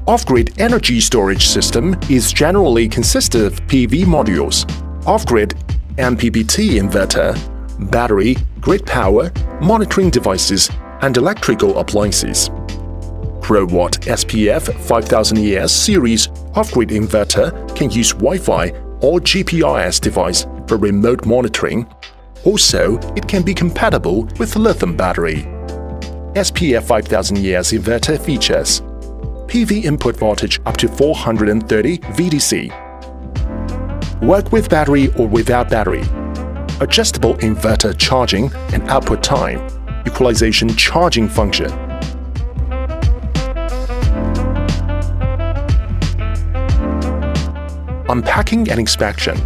Off-grid energy storage system is generally consisted of PV modules, off-grid MPPT inverter, battery, grid power, monitoring devices, and electrical appliances. Growatt SPF5000ES series off-grid inverter can use Wi-Fi or GPRS device for remote monitoring. Also, it can be compatible with lithium battery. SPF5000ES inverter features PV input voltage up to 430 VDC. Work with battery or without battery. Adjustable inverter charging and output time. Equalization charging function. Unpacking and inspection.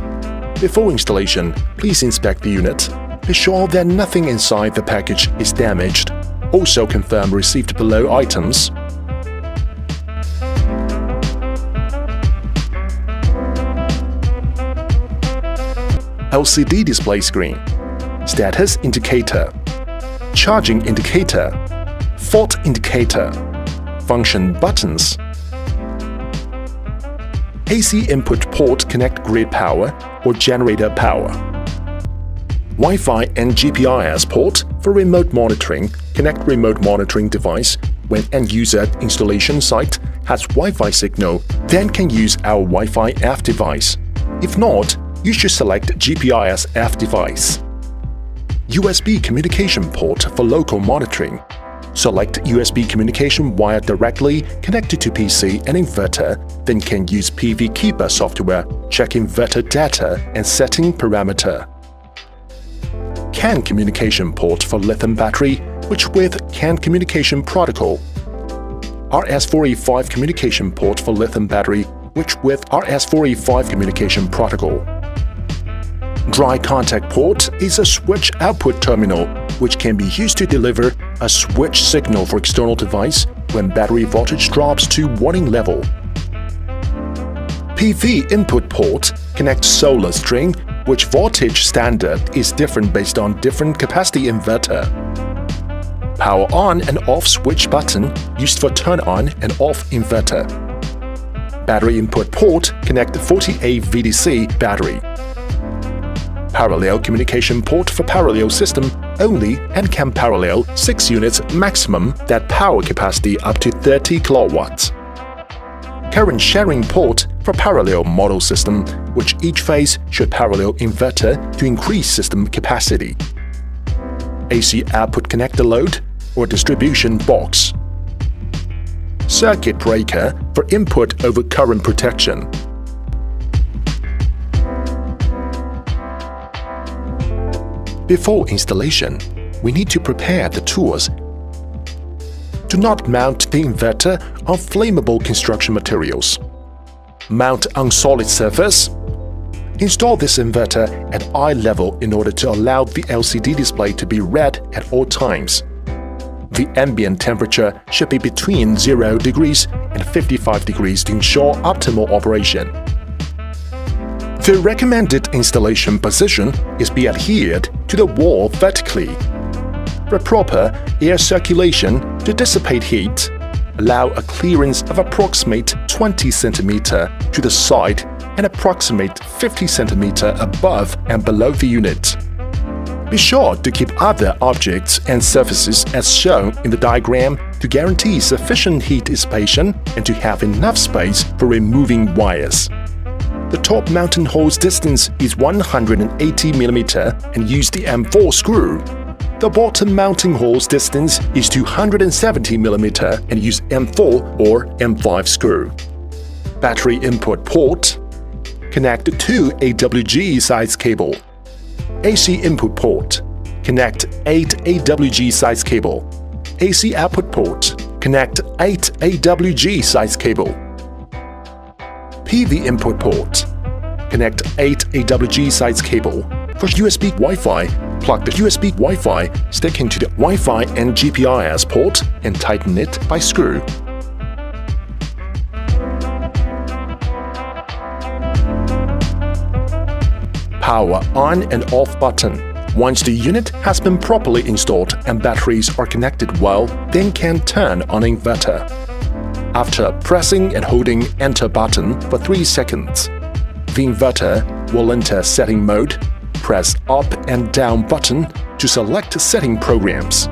Before installation, please inspect the unit. Be sure that nothing inside the package is damaged. Also confirm received below items. LCD display screen, status indicator, charging indicator, fault indicator, function buttons, AC input port connect grid power or generator power, Wi-Fi and GPRS port for remote monitoring. Connect remote monitoring device when end-user installation site has Wi-Fi signal, then can use our Wi-Fi F device. If not, you should select GPRS F device. USB communication port for local monitoring. Select USB communication wire directly connected to PC and inverter, then can use PV Keeper software, check inverter data and setting parameter. CAN communication port for lithium battery, which with CAN communication protocol. RS485 communication port for lithium battery, which with RS485 communication protocol. Dry contact port is a switch output terminal which can be used to deliver a switch signal for external device when battery voltage drops to warning level. PV input port connects solar string which voltage standard is different based on different capacity inverter. Power on and off switch button used for turn on and off inverter. Battery input port connect 48 VDC battery. Parallel communication port for parallel system only and can parallel 6 units maximum that power capacity up to 30 kilowatts. Current sharing port for parallel model system, which each phase should parallel inverter to increase system capacity. AC output connector load or distribution box. Circuit breaker for input over current protection. Before installation, we need to prepare the tools. Do not mount the inverter on flammable construction materials. Mount on solid surface. Install this inverter at eye level in order to allow the LCD display to be read at all times. The ambient temperature should be between 0 degrees and 55 degrees to ensure optimal operation. The recommended installation position is be adhered to the wall vertically. For proper air circulation to dissipate heat, allow a clearance of approximate 20 cm to the side and approximate 50 cm above and below the unit. Be sure to keep other objects and surfaces as shown in the diagram to guarantee sufficient heat dissipation and to have enough space for removing wires. The top mounting hole's distance is 180 mm and use the M4 screw. The bottom mounting hole's distance is 270 mm and use M4 or M5 screw. Battery input port. Connect 2 AWG size cable. AC input port. Connect 8 AWG size cable. AC output port. Connect 8 AWG size cable. PV input port. Connect 8 AWG size cable. For USB Wi-Fi, plug the USB Wi-Fi stick into the Wi-Fi and GPRS port and tighten it by screw. Power on and off button. Once the unit has been properly installed and batteries are connected well, then can turn on inverter. After pressing and holding Enter button for 3 seconds, the inverter will enter setting mode. Press up and down button to select setting programs.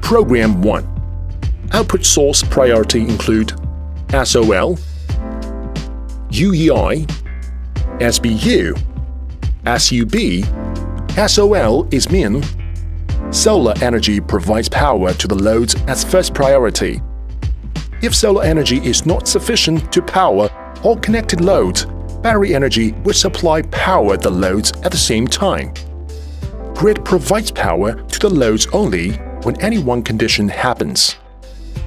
Program 1. Output source priority include SOL, UEI, SBU, SUB. SOL is mean solar energy provides power to the loads as first priority. If solar energy is not sufficient to power all connected loads, battery energy will supply power the loads at the same time. Grid provides power to the loads only when any one condition happens.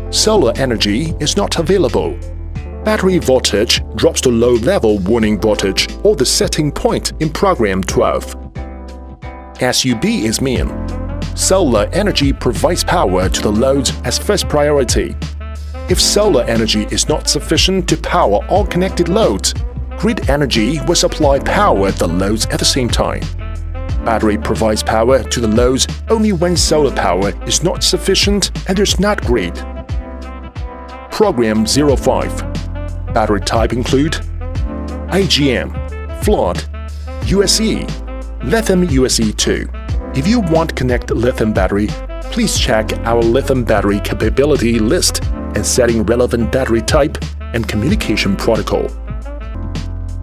Solar energy is not available. Battery voltage drops to low level warning voltage or the setting point in program 12. SUB is mean solar energy provides power to the loads as first priority. If solar energy is not sufficient to power all connected loads, grid energy will supply power the loads at the same time. Battery provides power to the loads only when solar power is not sufficient and there's not grid. Program 05. Battery type include AGM, flood, USE, lithium USE2. If you want to connect lithium battery, please check our lithium battery capability list and setting relevant battery type and communication protocol.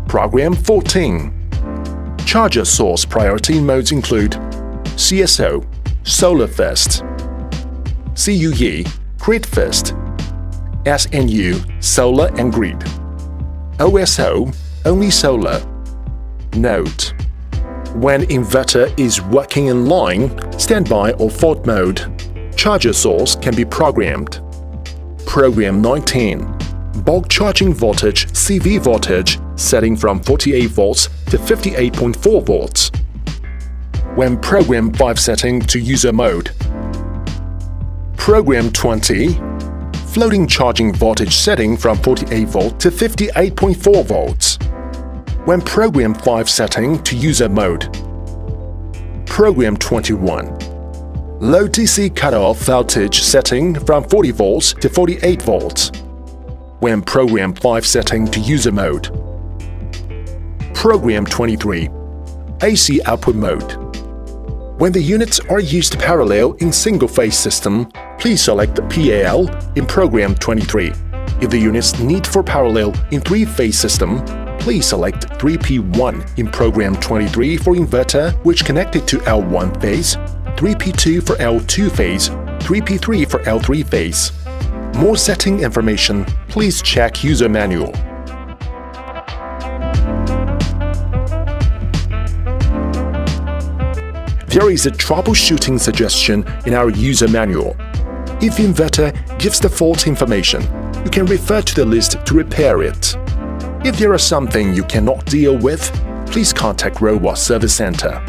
Program 14. Charger source priority modes include CSO, Solar First, CUE, Grid First, SNU, Solar and Grid, OSO, Only Solar. Note: when inverter is working in line, standby or fault mode, charger source can be programmed. Program 19. Bulk charging voltage CV voltage setting from 48 volts to 58.4 volts. When program 5 setting to user mode. Program 20. Floating charging voltage setting from 48 volt to 58.4 volts. When program 5 setting to user mode. Program 21. Low DC cutoff voltage setting from 40 volts to 48 volts. When program 5 setting to user mode. Program 23. AC output mode. When the units are used parallel in single-phase system, please select PAL in program 23. If the units need for parallel in 3-phase system, please select 3P1 in program 23 for inverter which connected to L1 phase, 3P2 for L2 phase, 3P3 for L3 phase. More setting information, please check user manual. There is a troubleshooting suggestion in our user manual. If the inverter gives the fault information, you can refer to the list to repair it. If there is something you cannot deal with, please contact Growatt Service Center.